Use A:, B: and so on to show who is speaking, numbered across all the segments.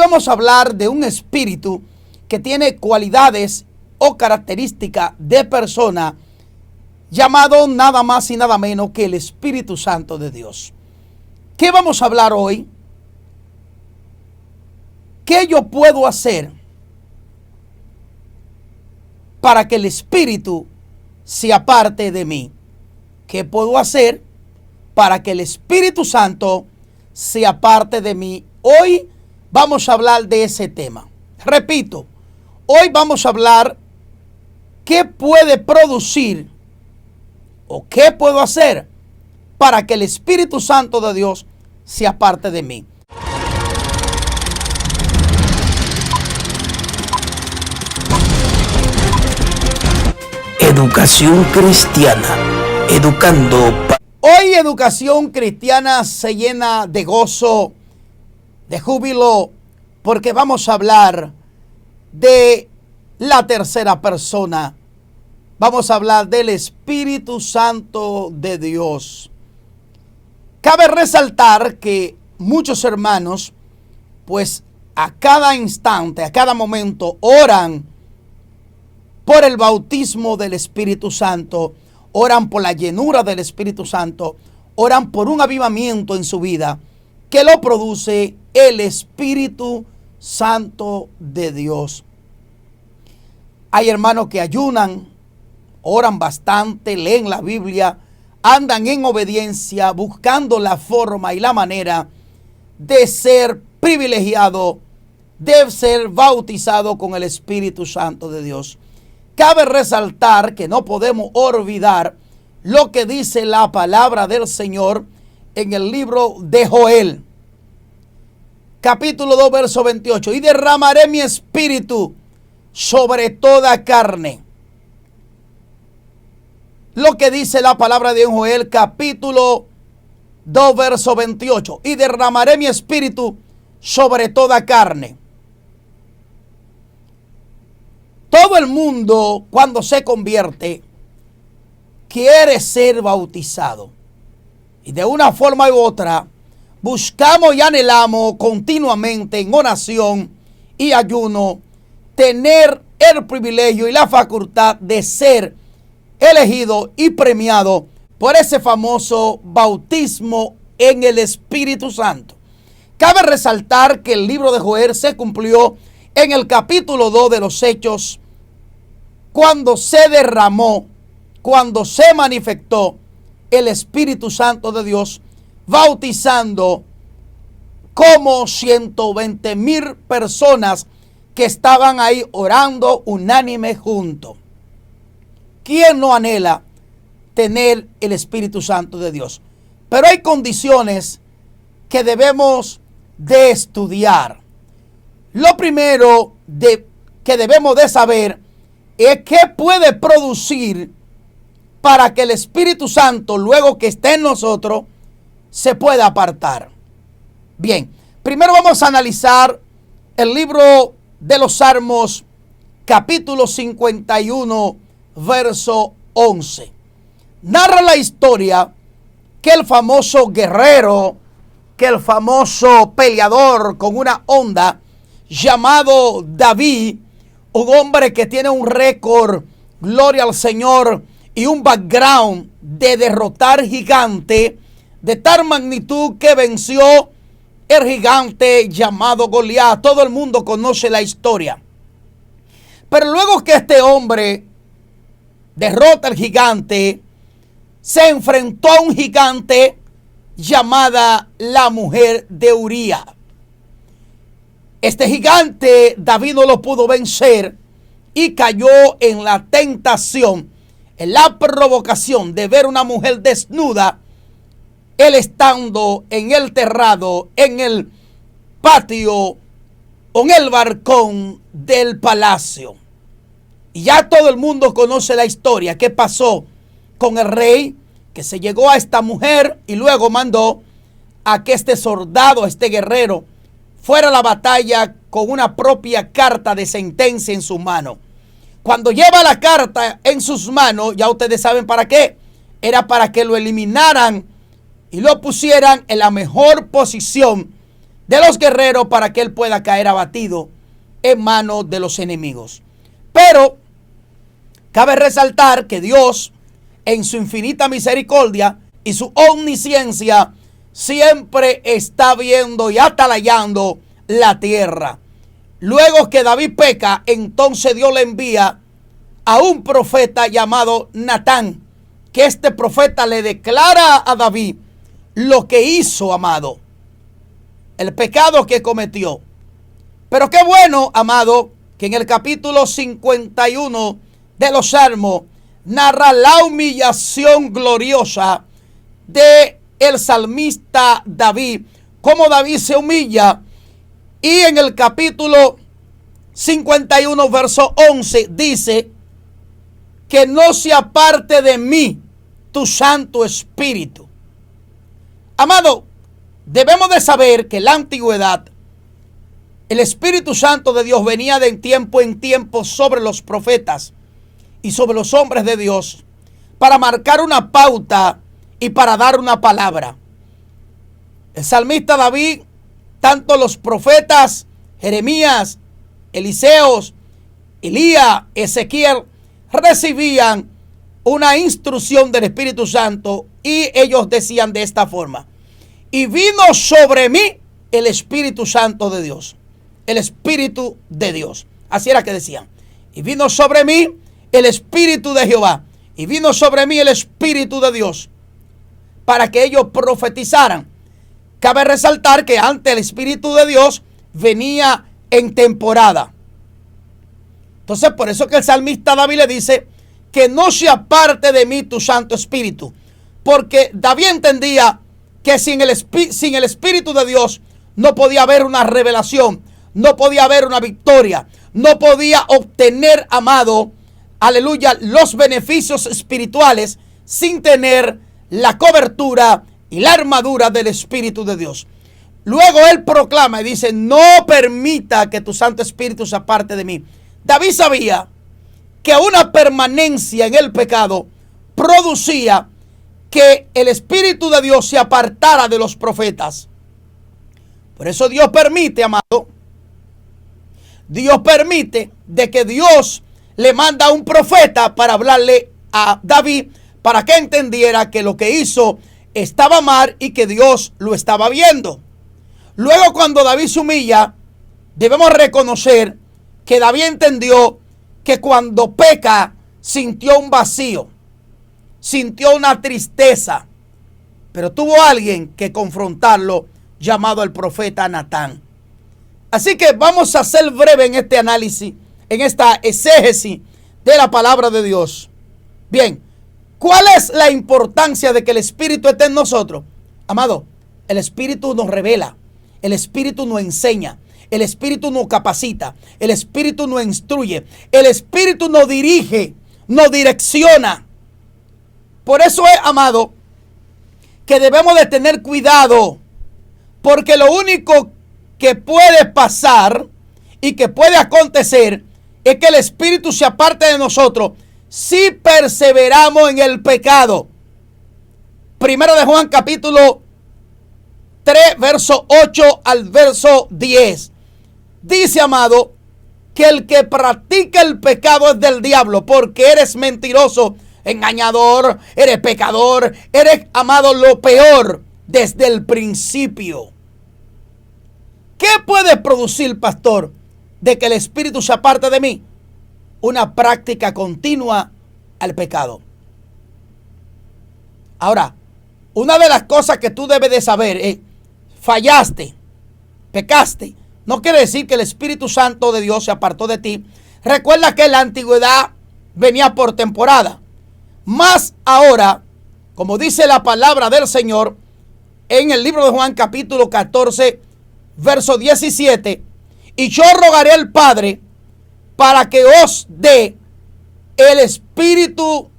A: vamos a hablar de un espíritu que tiene cualidades o características de persona, llamado nada más y nada menos que el Espíritu Santo de Dios. ¿Qué vamos a hablar hoy? ¿Qué yo puedo hacer para que el Espíritu se aparte de mí? ¿Qué puedo hacer para que el Espíritu Santo se aparte de mí? Hoy vamos a hablar de ese tema. Repito, hoy vamos a hablar qué puede producir o qué puedo hacer para que el Espíritu Santo de Dios se aparte de mí.
B: Educación cristiana, educando.
A: Hoy Educación Cristiana se llena de gozo, de júbilo, porque vamos a hablar de la tercera persona. Vamos a hablar del Espíritu Santo de Dios. Cabe resaltar que muchos hermanos, pues a cada instante, a cada momento, oran por el bautismo del Espíritu Santo, oran por la llenura del Espíritu Santo, oran por un avivamiento en su vida que lo produce el Espíritu Santo de Dios. Hay hermanos que ayunan, oran bastante, leen la Biblia, andan en obediencia, buscando la forma y la manera de ser privilegiado, de ser bautizado con el Espíritu Santo de Dios. Cabe resaltar que no podemos olvidar lo que dice la palabra del Señor en el libro de Joel, capítulo 2, verso 28. Y derramaré mi espíritu sobre toda carne. Lo que dice la palabra de Joel, capítulo 2, verso 28. Y derramaré mi espíritu sobre toda carne. Todo el mundo, cuando se convierte, quiere ser bautizado. Y de una forma u otra, buscamos y anhelamos continuamente en oración y ayuno tener el privilegio y la facultad de ser elegido y premiado por ese famoso bautismo en el Espíritu Santo. Cabe resaltar que el libro de Joel se cumplió en el capítulo 2 de los Hechos, cuando se derramó, cuando se manifestó el Espíritu Santo de Dios, bautizando como 120,000 personas que estaban ahí orando unánime juntos. ¿Quién no anhela tener el Espíritu Santo de Dios? Pero hay condiciones que debemos de estudiar. Lo primero que debemos de saber es qué puede producir para que el Espíritu Santo, luego que esté en nosotros, se pueda apartar. Bien, primero vamos a analizar el libro de los Salmos, capítulo 51, verso 11. Narra la historia que el famoso guerrero, que el famoso peleador con una honda llamado David, un hombre que tiene un récord, gloria al Señor, y un background de derrotar gigante de tal magnitud que venció el gigante llamado Goliat. Todo el mundo conoce la historia. Pero luego que este hombre derrota al gigante, se enfrentó a un gigante llamada la mujer de Uría. Este gigante David no lo pudo vencer y cayó en la tentación, en la provocación de ver una mujer desnuda, él estando en el terrado, en el patio o en el balcón del palacio. Y ya todo el mundo conoce la historia. ¿Qué pasó con el rey? Que se llegó a esta mujer y luego mandó a que este soldado, este guerrero, fuera a la batalla con una propia carta de sentencia en su mano. Cuando lleva la carta en sus manos, ya ustedes saben para qué. Era para que lo eliminaran y lo pusieran en la mejor posición de los guerreros para que él pueda caer abatido en manos de los enemigos. Pero cabe resaltar que Dios, en su infinita misericordia y su omnisciencia, siempre está viendo y atalayando la tierra. Luego que David peca, entonces Dios le envía a un profeta llamado Natán, que este profeta le declara a David lo que hizo, amado, el pecado que cometió. Pero qué bueno, amado, que en el capítulo 51 de los Salmos narra la humillación gloriosa de el salmista David, cómo David se humilla. Y en el capítulo 51, verso 11, dice que no se aparte de mí tu Santo Espíritu. Amado, debemos de saber que en la antigüedad el Espíritu Santo de Dios venía de tiempo en tiempo sobre los profetas y sobre los hombres de Dios para marcar una pauta y para dar una palabra. El salmista David, tanto los profetas Jeremías, Eliseos, Elías, Ezequiel, recibían una instrucción del Espíritu Santo y ellos decían de esta forma: y vino sobre mí el Espíritu Santo de Dios. El Espíritu de Dios. Así era que decían. Y vino sobre mí el Espíritu de Jehová. Y vino sobre mí el Espíritu de Dios, para que ellos profetizaran. Cabe resaltar que antes el Espíritu de Dios venía en temporada. Entonces, por eso que el salmista David le dice que no se aparte de mí tu Santo Espíritu. Porque David entendía que sin el Espíritu de Dios no podía haber una revelación, no podía haber una victoria, no podía obtener, amado, aleluya, los beneficios espirituales sin tener la cobertura y la armadura del Espíritu de Dios. Luego él proclama y dice: no permita que tu Santo Espíritu se aparte de mí. David sabía que una permanencia en el pecado producía que el Espíritu de Dios se apartara de los profetas. Por eso Dios permite, amado, Dios permite de que Dios le manda a un profeta para hablarle a David, para que entendiera que lo que hizo estaba mal y que Dios lo estaba viendo. Luego, cuando David se humilla, debemos reconocer que David entendió que cuando peca sintió un vacío, sintió una tristeza, pero tuvo alguien que confrontarlo, llamado el profeta Natán. Así que vamos a ser breve en este análisis, en esta exégesis de la palabra de Dios. Bien, ¿cuál es la importancia de que el Espíritu esté en nosotros? Amado, el Espíritu nos revela, el Espíritu nos enseña, el Espíritu nos capacita, el Espíritu nos instruye, el Espíritu nos dirige, nos direcciona. Por eso es, amado, que debemos de tener cuidado, porque lo único que puede pasar y que puede acontecer es que el Espíritu se aparte de nosotros si perseveramos en el pecado. Primero de Juan capítulo 3, verso 8 al verso 10. Dice, amado, que el que practica el pecado es del diablo, porque eres mentiroso, engañador, eres pecador, eres, amado, lo peor desde el principio. ¿Qué puede producir, pastor, de que el Espíritu se aparte de mí? Una práctica continua al pecado. Ahora, una de las cosas que tú debes de saber es: fallaste, pecaste, no quiere decir que el Espíritu Santo de Dios se apartó de ti. Recuerda que en la antigüedad venía por temporada. Más ahora, como dice la palabra del Señor en el libro de Juan capítulo 14, verso 17, y yo rogaré al Padre para que os dé el Espíritu,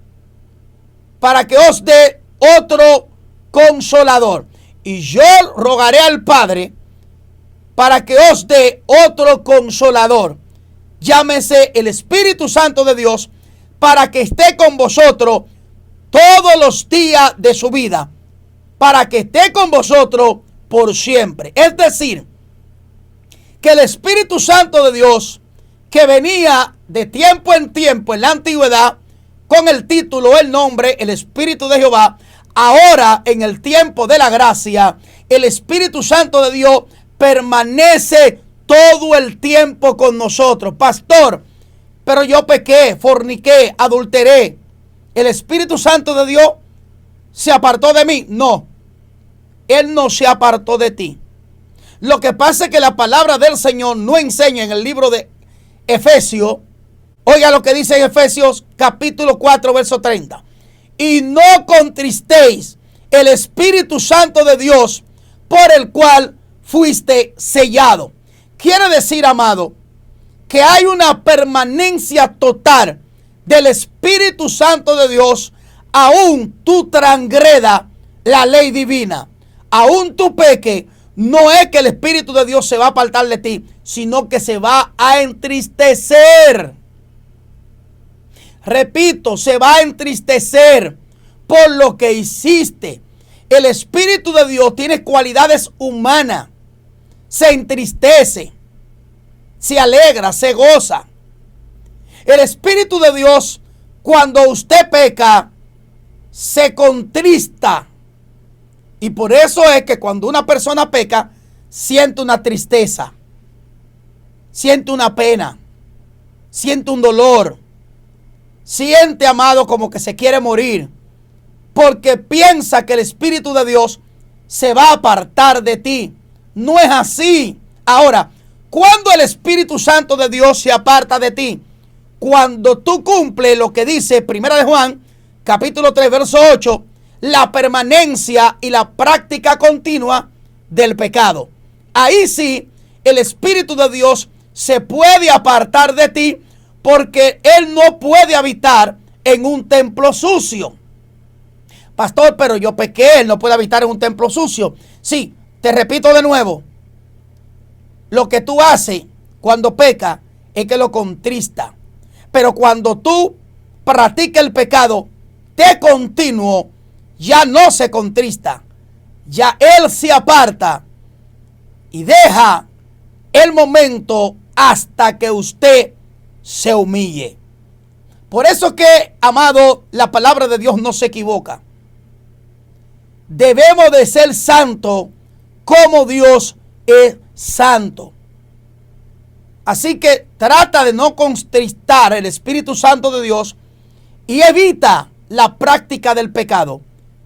A: para que os dé otro consolador. Y yo rogaré al Padre para que os dé otro consolador, llámese el Espíritu Santo de Dios, para que esté con vosotros todos los días de su vida, para que esté con vosotros por siempre. Es decir, que el Espíritu Santo de Dios, que venía de tiempo en tiempo en la antigüedad, con el título, el nombre, el Espíritu de Jehová, ahora en el tiempo de la gracia, el Espíritu Santo de Dios permanece todo el tiempo con nosotros. Pastor, pero yo pequé, forniqué, adulteré. ¿El Espíritu Santo de Dios se apartó de mí? No, Él no se apartó de ti. Lo que pasa es que la palabra del Señor no enseña en el libro de Efesios. Oiga lo que dice en Efesios capítulo 4, verso 30. Y no contristéis el Espíritu Santo de Dios, por el cual fuiste sellado. Quiere decir, amado, que hay una permanencia total del Espíritu Santo de Dios, aún tú transgreda la ley divina, aún tú peque. No es que el Espíritu de Dios se va a apartar de ti, sino que se va a entristecer. Repito, se va a entristecer por lo que hiciste. El Espíritu de Dios tiene cualidades humanas. Se entristece, se alegra, se goza. El Espíritu de Dios, cuando usted peca, se contrista. Y por eso es que cuando una persona peca, siente una tristeza, siente una pena, siente un dolor, siente, amado, como que se quiere morir, porque piensa que el Espíritu de Dios se va a apartar de ti. No es así. Ahora, ¿cuándo el Espíritu Santo de Dios se aparta de ti? Cuando tú cumples lo que dice 1 de Juan, capítulo 3, verso 8, la permanencia y la práctica continua del pecado. Ahí sí, el Espíritu de Dios se puede apartar de ti, porque Él no puede habitar en un templo sucio. Pastor, pero yo pequé, Él no puede habitar en un templo sucio. Sí, te repito de nuevo, lo que tú haces cuando pecas es que lo contrista. Pero cuando tú practicas el pecado de continuo, ya no se contrista. Ya Él se aparta y deja el momento hasta que usted se humille. Por eso que, amado, la palabra de Dios no se equivoca. Debemos de ser santos como Dios es santo. Así que trata de no contristar el Espíritu Santo de Dios y evita la práctica del pecado,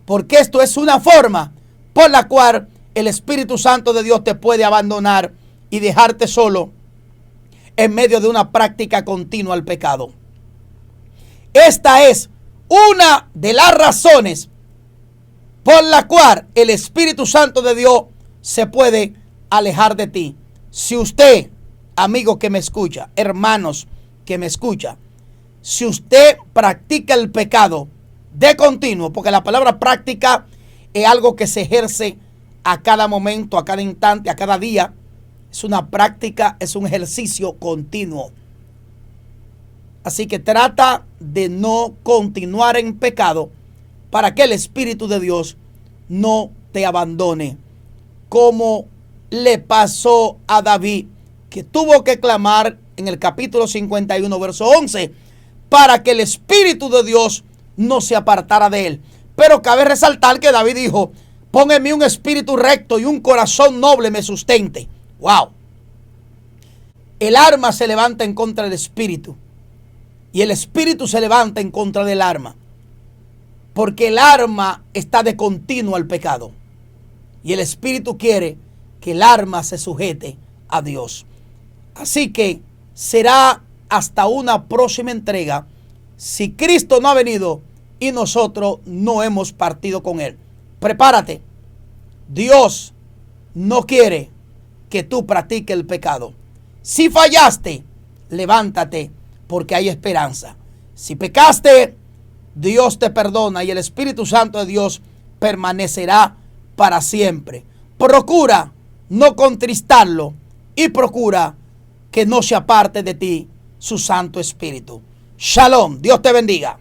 A: porque esto es una forma por la cual el Espíritu Santo de Dios te puede abandonar y dejarte solo en medio de una práctica continua al pecado. Esta es una de las razones por la cual el Espíritu Santo de Dios se puede alejar de ti. Si usted, amigo que me escucha, hermanos que me escucha, si usted practica el pecado de continuo, porque la palabra práctica es algo que se ejerce a cada momento, a cada instante, a cada día. Es una práctica, es un ejercicio continuo. Así que trata de no continuar en pecado para que el Espíritu de Dios no te abandone, como le pasó a David, que tuvo que clamar en el capítulo 51, verso 11, para que el Espíritu de Dios no se apartara de él. Pero cabe resaltar que David dijo: pon en mí un espíritu recto y un corazón noble me sustente. ¡Wow! El arma se levanta en contra del espíritu y el espíritu se levanta en contra del arma, porque el arma está de continuo al pecado y el espíritu quiere que el arma se sujete a Dios. Así que será hasta una próxima entrega, si Cristo no ha venido y nosotros no hemos partido con Él. Prepárate. Dios no quiere que tú practiques el pecado. Si fallaste, levántate, porque hay esperanza. Si pecaste, Dios te perdona y el Espíritu Santo de Dios permanecerá para siempre. Procura no contristarlo y procura que no se aparte de ti su Santo Espíritu. Shalom, Dios te bendiga.